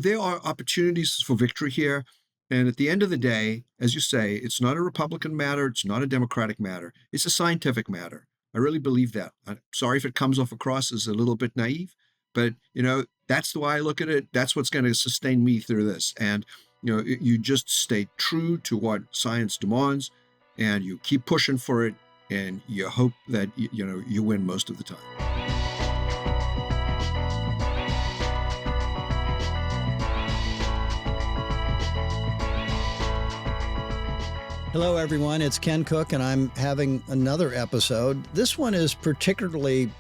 there are opportunities for victory here. And at the end of the day, as you say, it's not a Republican matter. It's not a Democratic matter. It's a scientific matter. I really believe that. I'm sorry if it comes off across as a little bit naive, but that's the way I look at it. That's what's going to sustain me through this. And you just stay true to what science demands, and you keep pushing for it, and you hope that you win most of the time. Hello, everyone. It's Ken Cook, and I'm having another episode. This one is particularly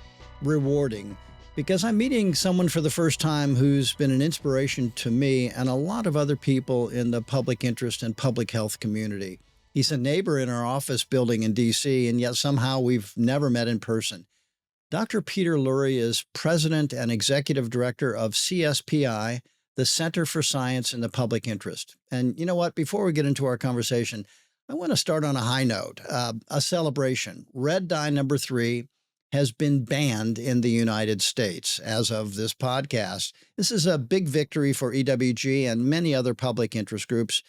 rewarding because I'm meeting someone for the first time who's been an inspiration to me and a lot of other people in the public interest and public health community. He's a neighbor in our office building in D.C., and yet somehow we've never met in person. Dr. Peter Lurie is president and executive director of CSPI, the Center for Science in the Public Interest. And you know what? Before we get into our conversation, I want to start on a high note, a celebration. Red dye number 3 has been banned in the United States as of this podcast. This is a big victory for EWG and many other public interest groups,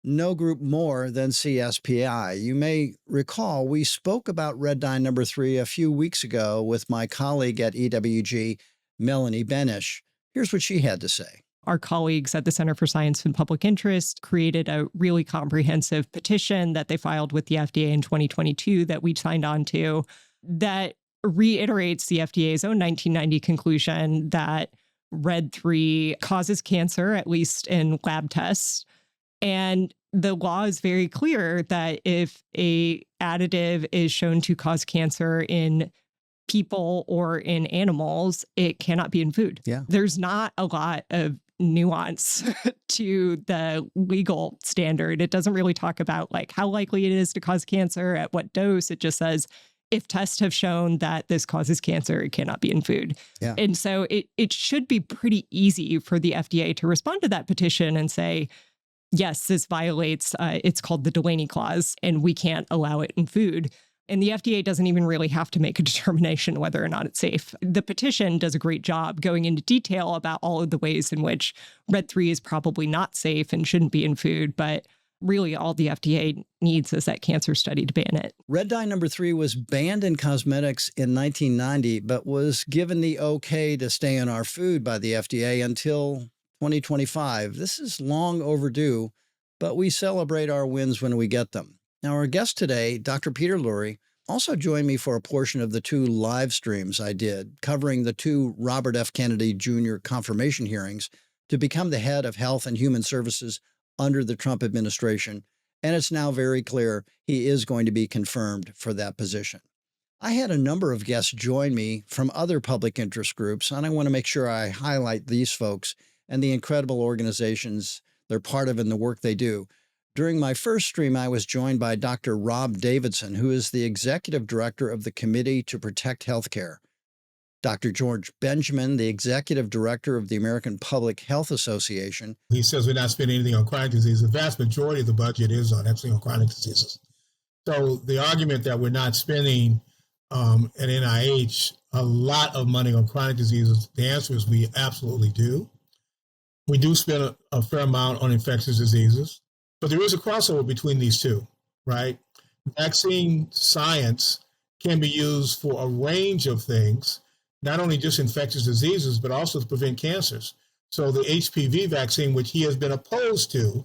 no group more than CSPI. You may recall we spoke about red dye number 3 a few weeks ago with my colleague at EWG, Melanie Benish. Here's what she had to say. Our colleagues at the Center for Science and Public Interest created a really comprehensive petition that they filed with the FDA in 2022 that we signed on to that reiterates the FDA's own 1990 conclusion that red 3 causes cancer, at least in lab tests. And the law is very clear that if a additive is shown to cause cancer in people or in animals, it cannot be in food. Yeah. There's not a lot of nuance to the legal standard. It doesn't really talk about like how likely it is to cause cancer, at what dose. It just says if tests have shown that this causes cancer, it cannot be in food. Yeah. And so it should be pretty easy for the FDA to respond to that petition and say, yes, this violates, it's called the Delaney Clause, and we can't allow it in food. And the FDA doesn't even really have to make a determination whether or not it's safe. The petition does a great job going into detail about all of the ways in which red 3 is probably not safe and shouldn't be in food. But really, all the FDA needs is that cancer study to ban it. Red dye number 3 was banned in cosmetics in 1990, but was given the okay to stay in our food by the FDA until 2025. This is long overdue, but we celebrate our wins when we get them. Now, our guest today, Dr. Peter Lurie, also joined me for a portion of the 2 live streams I did covering the 2 Robert F. Kennedy Jr. confirmation hearings to become the head of Health and Human Services under the Trump administration. And it's now very clear he is going to be confirmed for that position. I had a number of guests join me from other public interest groups, and I want to make sure I highlight these folks and the incredible organizations they're part of and the work they do. During my first stream, I was joined by Dr. Rob Davidson, who is the executive director of the Committee to Protect Healthcare. Dr. George Benjamin, the executive director of the American Public Health Association. He says we're not spending anything on chronic disease. The vast majority of the budget is actually on chronic diseases. So the argument that we're not spending at NIH a lot of money on chronic diseases, the answer is we absolutely do. We do spend a fair amount on infectious diseases. But there is a crossover between these two, right? Vaccine science can be used for a range of things, not only just infectious diseases, but also to prevent cancers. So the HPV vaccine, which he has been opposed to,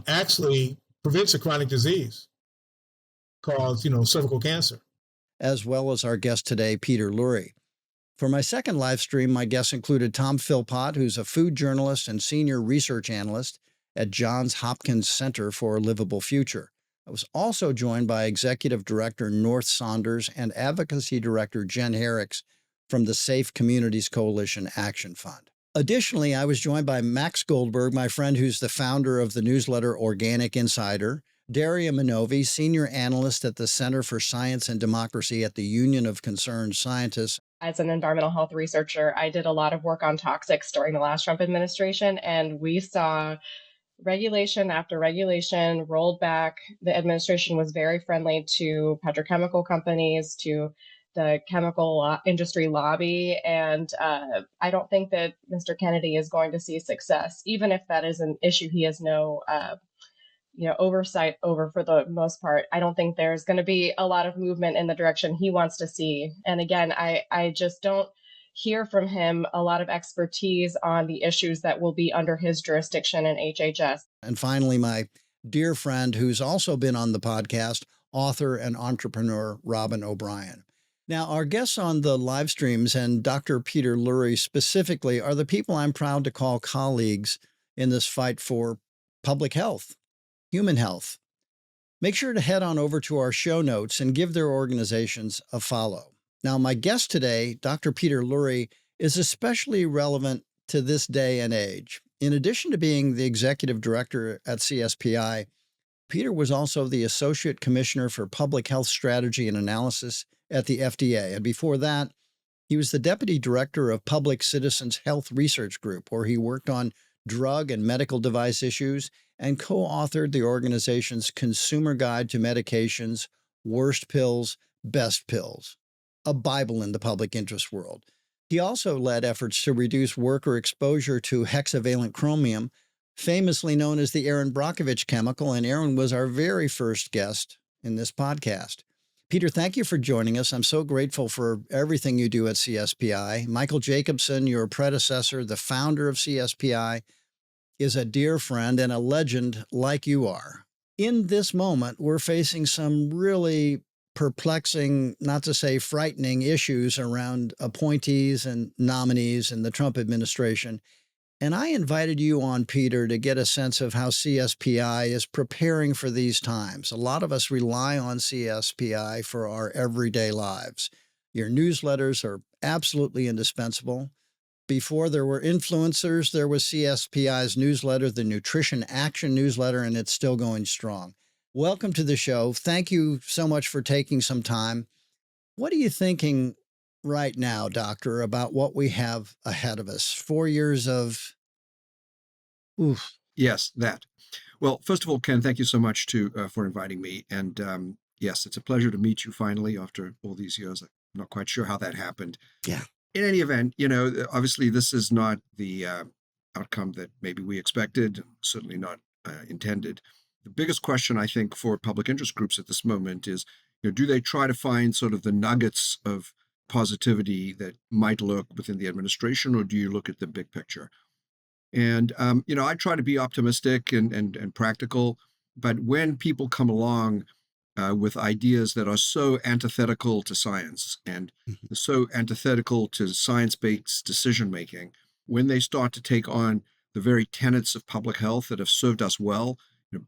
actually prevents a chronic disease called, cervical cancer. As well as our guest today, Peter Lurie. For my second live stream, my guests included Tom Philpott, who's a food journalist and senior research analyst at Johns Hopkins Center for a Livable Future. I was also joined by Executive Director North Saunders and Advocacy Director Jen Herricks from the Safe Communities Coalition Action Fund. Additionally, I was joined by Max Goldberg, my friend who's the founder of the newsletter Organic Insider, Daria Minovi, Senior Analyst at the Center for Science and Democracy at the Union of Concerned Scientists. As an environmental health researcher, I did a lot of work on toxics during the last Trump administration, and we saw regulation after regulation rolled back. The administration was very friendly to petrochemical companies, to the chemical industry lobby. And I don't think that Mr. Kennedy is going to see success, even if that is an issue he has no oversight over for the most part. I don't think there's going to be a lot of movement in the direction he wants to see. And again, I just don't hear from him a lot of expertise on the issues that will be under his jurisdiction in HHS. And finally, my dear friend who's also been on the podcast, author and entrepreneur Robin O'Brien. Now, our guests on the live streams and Dr. Peter Lurie specifically are the people I'm proud to call colleagues in this fight for public health, human health. Make sure to head on over to our show notes and give their organizations a follow. Now, my guest today, Dr. Peter Lurie, is especially relevant to this day and age. In addition to being the executive director at CSPI, Peter was also the Associate Commissioner for Public Health Strategy and Analysis at the FDA. And before that, he was the Deputy Director of Public Citizens Health Research Group, where he worked on drug and medical device issues and co-authored the organization's Consumer Guide to Medications, Worst Pills, Best Pills, a Bible in the public interest world. He also led efforts to reduce worker exposure to hexavalent chromium, famously known as the Erin Brockovich chemical, and Erin was our very first guest in this podcast. Peter, thank you for joining us. I'm so grateful for everything you do at CSPI. Michael Jacobson, your predecessor, the founder of CSPI, is a dear friend and a legend like you are. In this moment, we're facing some really perplexing, not to say frightening, issues around appointees and nominees in the Trump administration. And I invited you on, Peter, to get a sense of how CSPI is preparing for these times. A lot of us rely on CSPI for our everyday lives. Your newsletters are absolutely indispensable. Before there were influencers, there was CSPI's newsletter, the Nutrition Action newsletter, and it's still going strong. Welcome to the show. Thank you so much for taking some time. What are you thinking right now, Doctor, about what we have ahead of us? 4 years of, oof. Yes, that. Well, first of all, Ken, thank you so much for inviting me. And yes, it's a pleasure to meet you finally after all these years. I'm not quite sure how that happened. Yeah. In any event, obviously this is not the outcome that maybe we expected, certainly not intended. The biggest question, I think, for public interest groups at this moment is, do they try to find sort of the nuggets of positivity that might lurk within the administration, or do you look at the big picture? And, I try to be optimistic and practical, but when people come along with ideas that are so antithetical to science and so antithetical to science-based decision-making, when they start to take on the very tenets of public health that have served us well,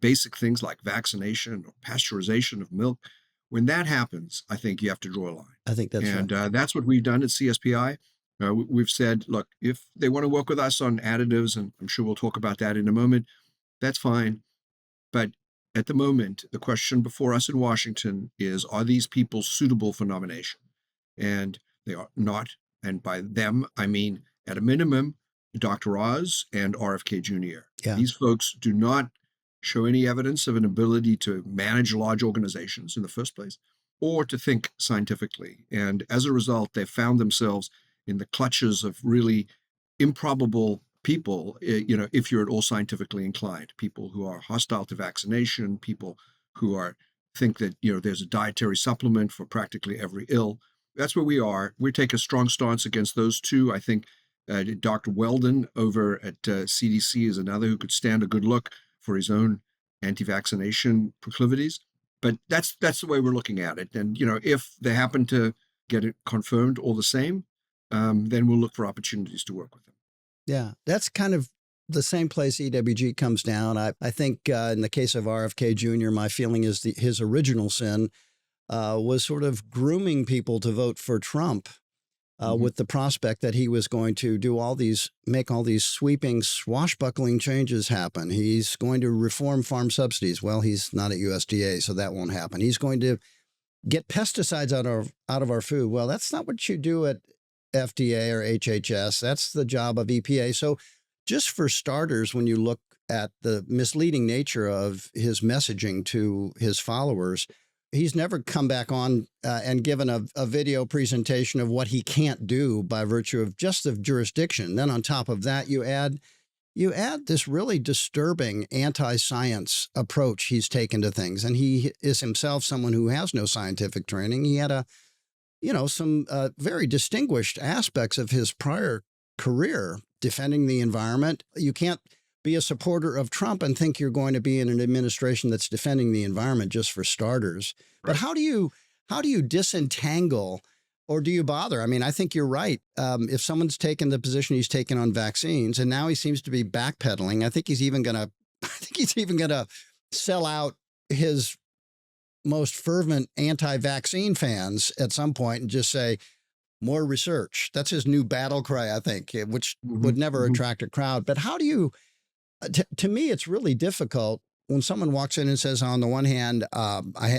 basic things like vaccination or pasteurization of milk, when that happens, I think you have to draw a line. I think that's right. And that's what we've done at CSPI. We've said, look, if they want to work with us on additives, and I'm sure we'll talk about that in a moment, that's fine. But at the moment, the question before us in Washington is, are these people suitable for nomination? And they are not. And by them, I mean, at a minimum, Dr. Oz and RFK Jr. Yeah. These folks do not show any evidence of an ability to manage large organizations in the first place, or to think scientifically. And as a result, they've found themselves in the clutches of really improbable people, if you're at all scientifically inclined, people who are hostile to vaccination, people who think that, there's a dietary supplement for practically every ill. That's where we are. We take a strong stance against those two. I think Dr. Weldon over at CDC is another who could stand a good look for his own anti-vaccination proclivities. But that's the way we're looking at it. And, if they happen to get it confirmed all the same, then we'll look for opportunities to work with them. Yeah, that's kind of the same place EWG comes down. I think in the case of RFK Jr., my feeling is his original sin was sort of grooming people to vote for Trump with the prospect that he was going to make all these sweeping, swashbuckling changes happen. He's going to reform farm subsidies. Well, he's not at USDA, so that won't happen. He's going to get pesticides out of our food. Well, that's not what you do at FDA or HHS. That's the job of EPA. So just for starters, when you look at the misleading nature of his messaging to his followers, he's never come back on and given a video presentation of what he can't do by virtue of just the jurisdiction. Then on top of that, you add this really disturbing anti-science approach he's taken to things. And he is himself someone who has no scientific training. He had some very distinguished aspects of his prior career defending the environment. You can't be a supporter of Trump and think you're going to be in an administration that's defending the environment, just for starters. Right. But how do you disentangle, or do you bother? I mean, I think you're right. If someone's taken the position he's taken on vaccines, and now he seems to be backpedaling, I think he's even going to sell out his most fervent anti-vaccine fans at some point and just say, more research. That's his new battle cry, I think, which would never attract a crowd. But how do you, to me, it's really difficult when someone walks in and says, on the one hand,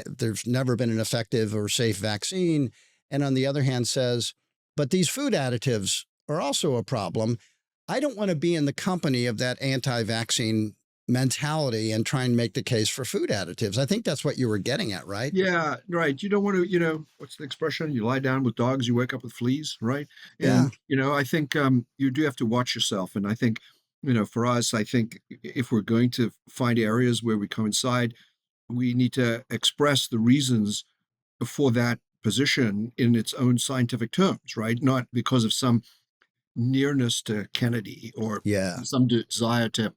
there's never been an effective or safe vaccine. And on the other hand says, but these food additives are also a problem. I don't want to be in the company of that anti-vaccine mentality and try and make the case for food additives. I think that's what you were getting at, right? Yeah, right. You don't want to, what's the expression? You lie down with dogs, you wake up with fleas, right? And, I think you do have to watch yourself. And I think, for us, I think if we're going to find areas where we coincide, we need to express the reasons for that position in its own scientific terms, right? Not because of some nearness to Kennedy or some desire to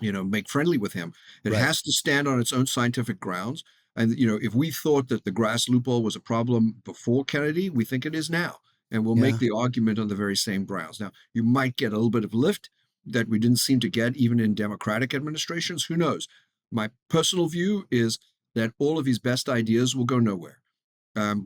make friendly with him. It has to stand on its own scientific grounds. And, if we thought that the grass loophole was a problem before Kennedy, we think it is now. And we'll make the argument on the very same grounds. Now, you might get a little bit of lift that we didn't seem to get even in Democratic administrations. Who knows? My personal view is that all of his best ideas will go nowhere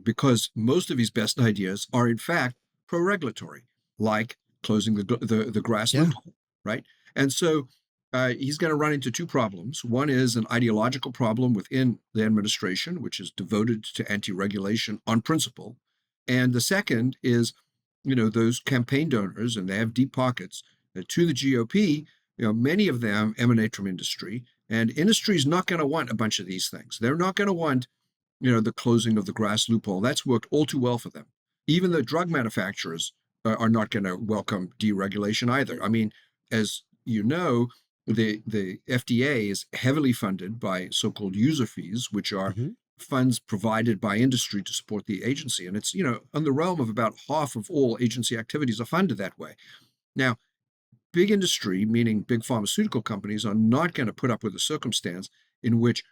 because most of his best ideas are, in fact, pro-regulatory, like closing the grass loophole, right? And so he's going to run into two problems. One is an ideological problem within the administration, which is devoted to anti-regulation on principle. And the second is, those campaign donors, and they have deep pockets, to the GOP, many of them emanate from industry. And industry is not going to want a bunch of these things. They're not going to want, the closing of the grass loophole. That's worked all too well for them. Even the drug manufacturers are not going to welcome deregulation either. I mean, as you know, the FDA is heavily funded by so-called user fees, which are funds provided by industry to support the agency. And it's, in the realm of about half of all agency activities are funded that way. Now, big industry, meaning big pharmaceutical companies, are not going to put up with a circumstance in which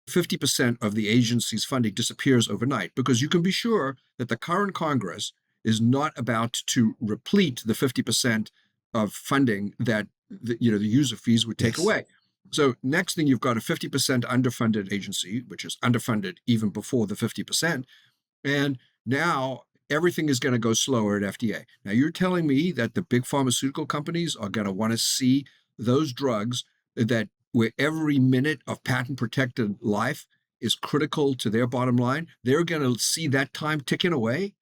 50% of the agency's funding disappears overnight, because you can be sure that the current Congress is not about to replete the 50% of funding that the user fees would take away. So next thing, you've got a 50% underfunded agency, which is underfunded even before the 50%. And now everything is going to go slower at FDA. Now you're telling me that the big pharmaceutical companies are going to want to see those drugs that where every minute of patent protected life is critical to their bottom line, they're going to see that time ticking away,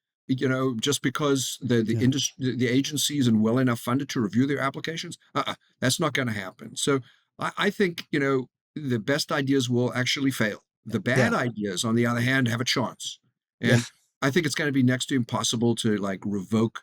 just because the industry, the agency isn't well enough funded to review their applications? That's not going to happen. So I think, the best ideas will actually fail. The bad ideas, on the other hand, have a chance. And I think it's going to be next to impossible to revoke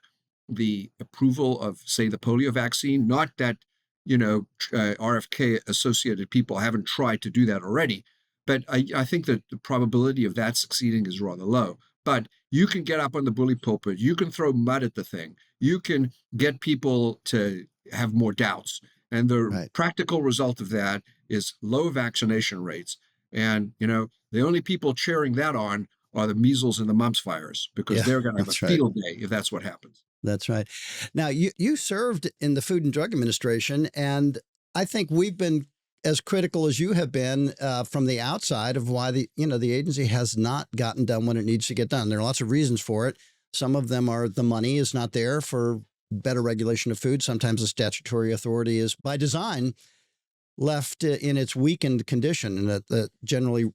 the approval of, say, the polio vaccine. Not that, RFK associated people haven't tried to do that already, but I think that the probability of that succeeding is rather low. But you can get up on the bully pulpit, you can throw mud at the thing, you can get people to have more doubts. And the practical result of that is low vaccination rates. And, the only people cheering that on are the measles and the mumps virus, because they're going to have a field day if that's what happens. That's right. Now, you served in the Food and Drug Administration, and I think we've been as critical as you have been from the outside of why the agency has not gotten done what it needs to get done. There are lots of reasons for it. Some of them are the money is not there for better regulation of food. Sometimes the statutory authority is by design left in its weakened condition, and that generally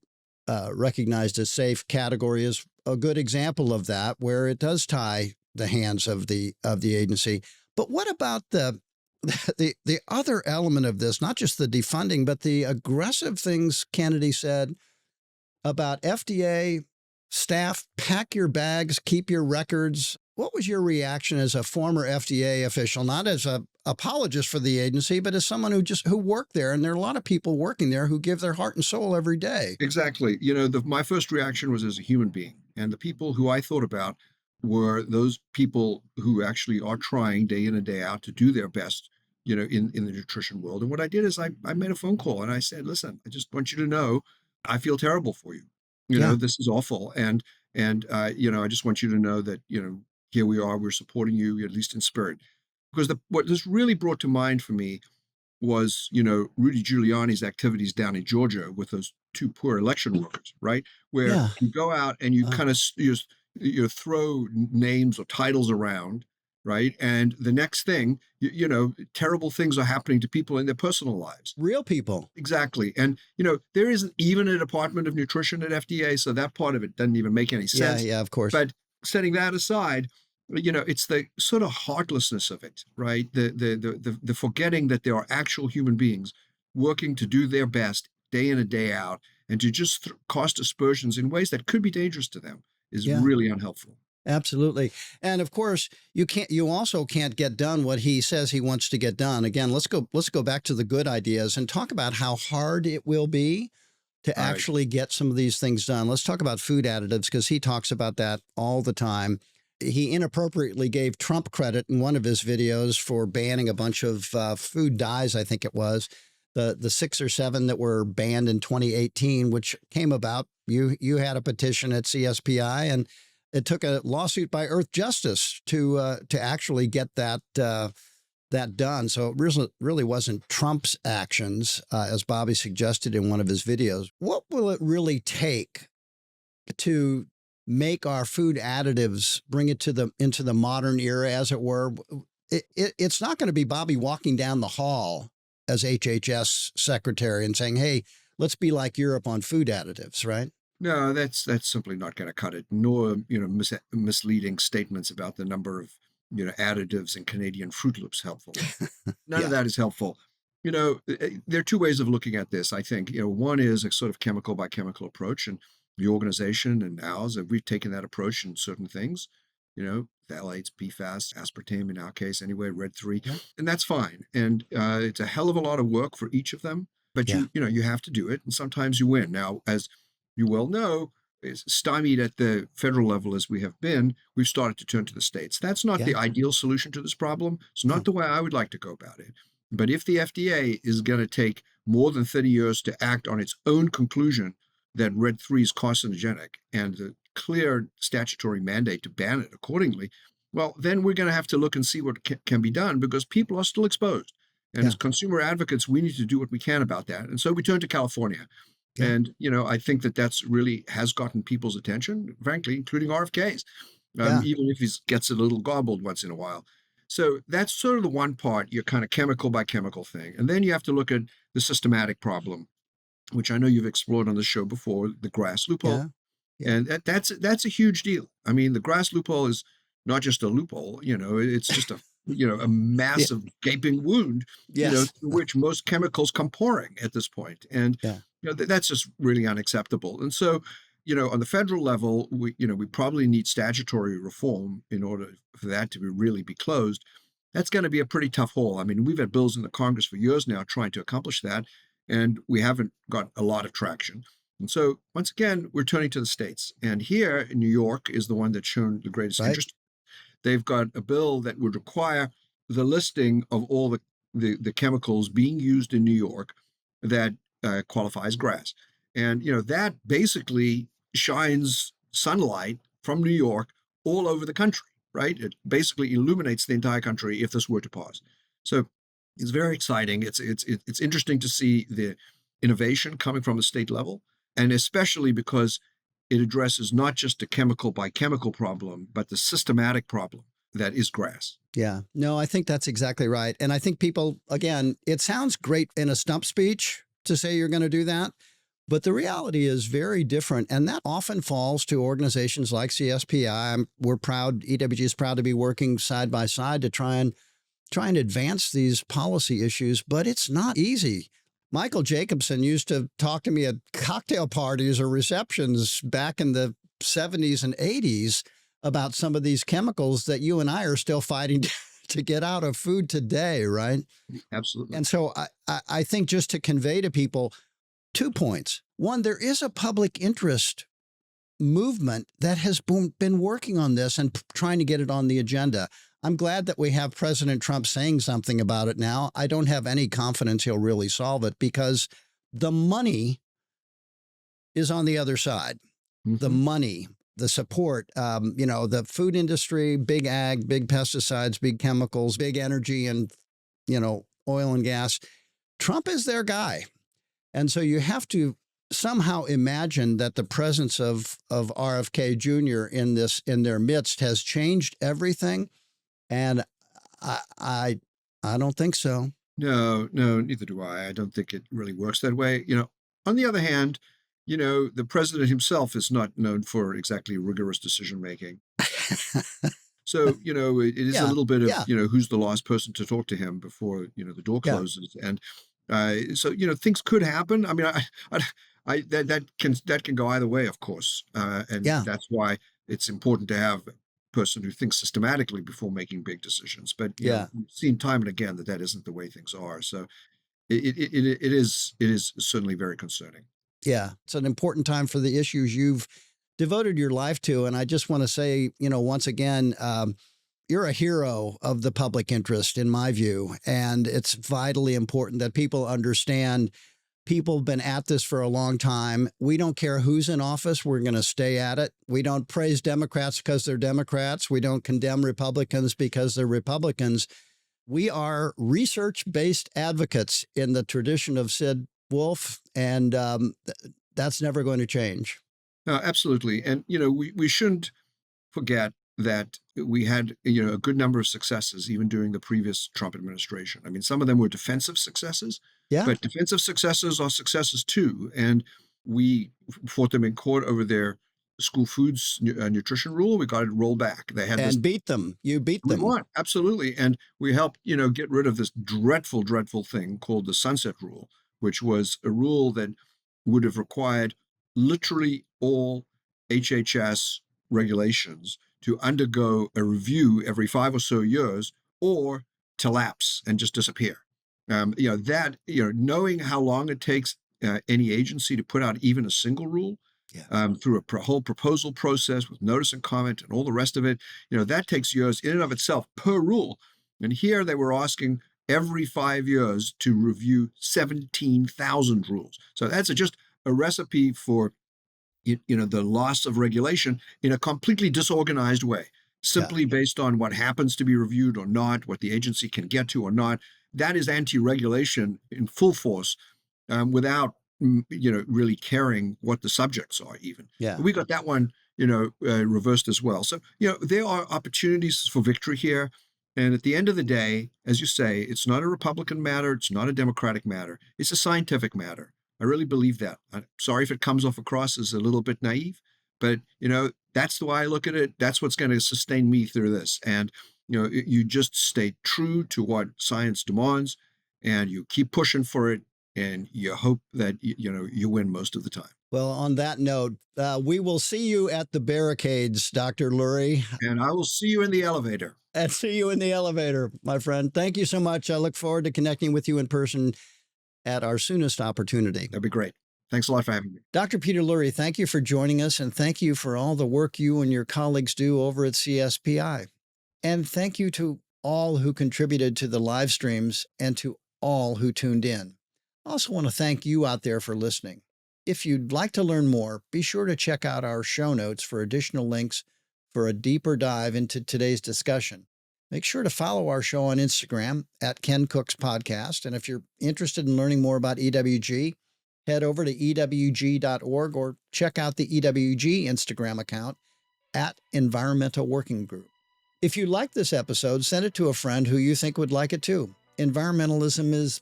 recognized as safe category is a good example of that, where it does tie the hands of the agency. But what about the other element of this, not just the defunding, but the aggressive things Kennedy said about FDA staff, pack your bags, keep your records. What was your reaction as a former FDA official, not as an apologist for the agency, but as someone who worked there? And there are a lot of people working there who give their heart and soul every day. Exactly. My first reaction was as a human being. And the people who I thought about were those people who actually are trying day in and day out to do their best, in the nutrition world. And what I did is I made a phone call and I said, listen, I just want you to know, I feel terrible for you. Yeah. This is awful. And I just want you to know that, here we are, we're supporting you, at least in spirit. Because what this really brought to mind for me was, Rudy Giuliani's activities down in Georgia with those two poor election workers, right? Where Yeah. you go out and you kind of you throw names or titles around, right? And the next thing, terrible things are happening to people in their personal lives. Real people. Exactly. And, there isn't even a Department of Nutrition at FDA, so that part of it doesn't even make any sense. Yeah, of course. But setting that aside, it's the sort of heartlessness of it, right? The forgetting that there are actual human beings working to do their best day in and day out, and to just cast aspersions in ways that could be dangerous to them is really unhelpful. Absolutely. And of course, you also can't get done what he says he wants to get done. Again, let's go back to the good ideas and talk about how hard it will be to actually get some of these things done. Let's talk about food additives, because he talks about that all the time. He inappropriately gave Trump credit in one of his videos for banning a bunch of food dyes, I think it was. The 6 or 7 that were banned in 2018, which came about. You had a petition at CSPI, and it took a lawsuit by Earth Justice to actually get that done. So it really wasn't Trump's actions, as Bobby suggested in one of his videos. What will it really take to make our food additives, bring it into the modern era, as it were? It's not going to be Bobby walking down the hall as HHS secretary and saying, hey, let's be like Europe on food additives, right? No, that's simply not going to cut it. Nor, misleading statements about the number of, additives in Canadian Fruit Loops helpful. None of that is helpful. There are two ways of looking at this, I think. One is a sort of chemical by chemical approach, and the organization and ours, we've taken that approach in certain things, phthalates, PFAS, aspartame in our case anyway, Red 3, and that's fine. And it's a hell of a lot of work for each of them, but you have to do it, and sometimes you win. Now, as you well know, is stymied at the federal level as we have been, we've started to turn to the states. That's not the ideal solution to this problem. It's not the way I would like to go about it. But if the FDA is going to take more than 30 years to act on its own conclusion that Red 3 is carcinogenic and the clear statutory mandate to ban it accordingly, well, then we're going to have to look and see what can be done, because people are still exposed. And as consumer advocates, we need to do what we can about that. And so we turn to California. And, I think that's really has gotten people's attention, frankly, including RFK's, even if he gets a little gobbled once in a while. So that's sort of the one part, your kind of chemical by chemical thing. And then you have to look at the systematic problem, which I know you've explored on the show before, the grass loophole. And that's a huge deal. I mean, the grass loophole is not just a loophole, it's just a massive gaping wound, through which most chemicals come pouring at this point. And that's just really unacceptable. And so, on the federal level, we probably need statutory reform in order for that to really be closed. That's going to be a pretty tough haul. I mean, we've had bills in the Congress for years now trying to accomplish that, and we haven't got a lot of traction. And so, once again, we're turning to the states. And here in New York is the one that's shown the greatest interest. They've got a bill that would require the listing of all the chemicals being used in New York that qualifies grass. And, that basically shines sunlight from New York all over the country, right? It basically illuminates the entire country if this were to pass. So it's very exciting. It's interesting to see the innovation coming from the state level, and especially because it addresses not just a chemical by chemical problem, but the systematic problem that is grass. Yeah, no, I think that's exactly right. And I think people, again, it sounds great in a stump speech to say you're going to do that, but the reality is very different. And that often falls to organizations like CSPI. We're proud, EWG is proud to be working side by side to try and advance these policy issues, but it's not easy. Michael Jacobson used to talk to me at cocktail parties or receptions back in the 70s and 80s about some of these chemicals that you and I are still fighting to get out of food today, right? Absolutely. And so I think just to convey to people 2 points. One, there is a public interest movement that has been working on this and trying to get it on the agenda. I'm glad that we have President Trump saying something about it now. I don't have any confidence he'll really solve it because the money is on the other side. The money, the support, the food industry, big ag, big pesticides, big chemicals, big energy, and, oil and gas. Trump is their guy. And so you have to somehow imagine that the presence of RFK Jr. in their midst has changed everything. And I don't think so. No, neither do I. I don't think it really works that way. On the other hand, the president himself is not known for exactly rigorous decision making. So, it is a little bit of, who's the last person to talk to him before, the door closes. And so, things could happen. I mean, that can go either way, of course. And that's why it's important to have a person who thinks systematically before making big decisions. But we've seen time and again that isn't the way things are. So it is certainly very concerning. Yeah, it's an important time for the issues you've devoted your life to. And I just want to say, once again, you're a hero of the public interest, in my view. And it's vitally important that people understand people have been at this for a long time. We don't care who's in office. We're going to stay at it. We don't praise Democrats because they're Democrats. We don't condemn Republicans because they're Republicans. We are research-based advocates in the tradition of Sid Wolf, and that's never going to change. No, absolutely. And, we shouldn't forget that we had, a good number of successes even during the previous Trump administration. I mean, some of them were defensive successes, but defensive successes are successes too. And we fought them in court over their school foods nutrition rule. We got it rolled back. They had beat them. You beat them. We won, absolutely. And we helped, get rid of this dreadful, dreadful thing called the sunset rule, which was a rule that would have required literally all HHS regulations to undergo a review every 5 or so years or to lapse and just disappear. Knowing how long it takes any agency to put out even a single rule through a whole proposal process with notice and comment and all the rest of it, that takes years in and of itself per rule. And here they were asking every 5 years to review 17,000 rules. So that's just a recipe for the loss of regulation in a completely disorganized way, simply based on what happens to be reviewed or not, what the agency can get to or not. That is anti-regulation in full force, without really caring what the subjects are even. We got that one reversed as well. So there are opportunities for victory here. And at the end of the day, as you say, it's not a Republican matter. It's not a Democratic matter. It's a scientific matter. I really believe that. I'm sorry if it comes off across as a little bit naive, but, that's the way I look at it. That's what's going to sustain me through this. And, you just stay true to what science demands and you keep pushing for it. And you hope that, you win most of the time. Well, on that note, we will see you at the barricades, Dr. Lurie. And I will see you in the elevator. And see you in the elevator, my friend. Thank you so much. I look forward to connecting with you in person at our soonest opportunity. That'd be great. Thanks a lot for having me. Dr. Peter Lurie, thank you for joining us, and thank you for all the work you and your colleagues do over at CSPI. And thank you to all who contributed to the live streams and to all who tuned in. I also want to thank you out there for listening. If you'd like to learn more, be sure to check out our show notes for additional links for a deeper dive into today's discussion. Make sure to follow our show on Instagram at Ken Cook's Podcast. And if you're interested in learning more about EWG, head over to ewg.org or check out the EWG Instagram account at Environmental Working Group. If you like this episode, send it to a friend who you think would like it too. Environmentalism is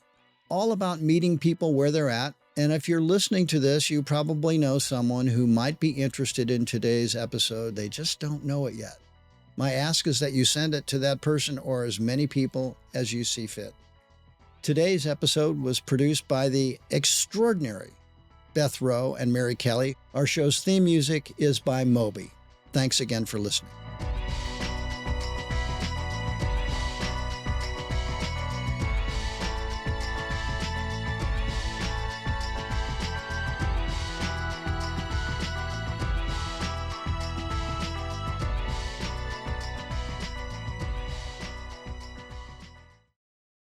all about meeting people where they're at. And if you're listening to this, you probably know someone who might be interested in today's episode. They just don't know it yet. My ask is that you send it to that person or as many people as you see fit. Today's episode was produced by the extraordinary Beth Rowe and Mary Kelly. Our show's theme music is by Moby. Thanks again for listening.